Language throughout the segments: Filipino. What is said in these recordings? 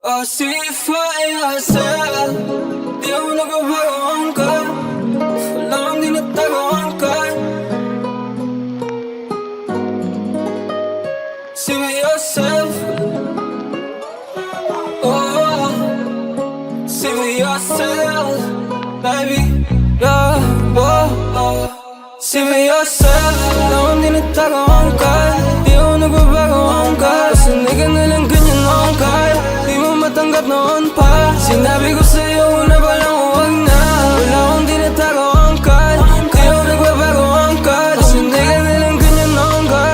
Sifayasal, di ako nagbabagoan ka. Wala kang dinatagoan ka. See me yourself, oh, see me yourself, baby, yeah, oh, oh. See me yourself, wala kang dinatagoan ka. Di ako nagbabagoan ka. Sanay ka nalang ganyan noon ka. Di mo matanggap noon pa. Sinabi ko sa'yo una pa lang huwag na. Wala akong dinatagoan ka. Di ako nagbabagoan ka. Sanay ka nalang ganyan noon ka.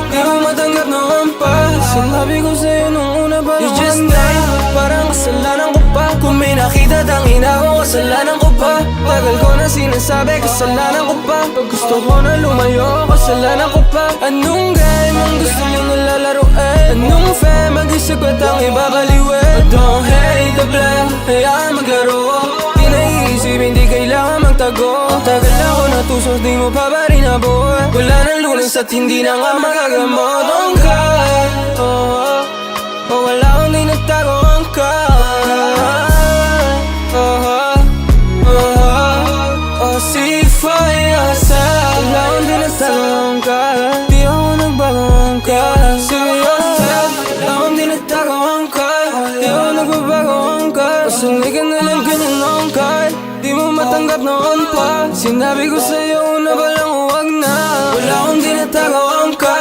Di mo matanggap noon pa. Sinabi ko sa'yo nung una pa lang huwag na. You just died, parang kasalanan ko pa. Kung may nakita tangin ako, kasalanan ko pa. Tagal ko na sinasabi, kasalanan ko pa. Pag gusto ko na lumayo, kasalanan ko pa. Anong game ang gusto nyo nalalaroin? Anong fame mag-isip at ang ibabaliwin? Don't hate the play, hayaan maglaro. Di naiisip, hindi kailangan magtago. Tagal ako natusok, di mo pa ba rin nabuhay? Wala nang lunas at hindi na nga magagamot. Ang kaya, oh, oh, wala akong di nagtagoan ka. Sifayasal, wala akong di nagtagoan ka. Di ako nagbagoan ka. Sifayasal, wala akong di nagtagoan ka. Di ako nagbabagoan ka. Sanay ka nalang ganyan noon ka. Di mo matanggap noon pa. Sinabi ko sa'yo una pa lang huwag na. Wala akong di nagtagoan ka.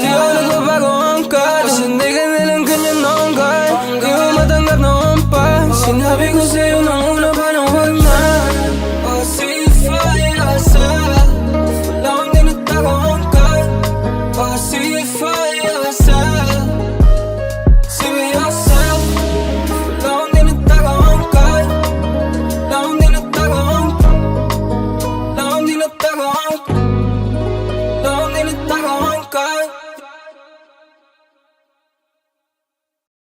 Di ako nagbabagoan ka. Sanay ka nalang ganyan noon ka. Di mo matanggap noon pa. Sinabi ko sa'yo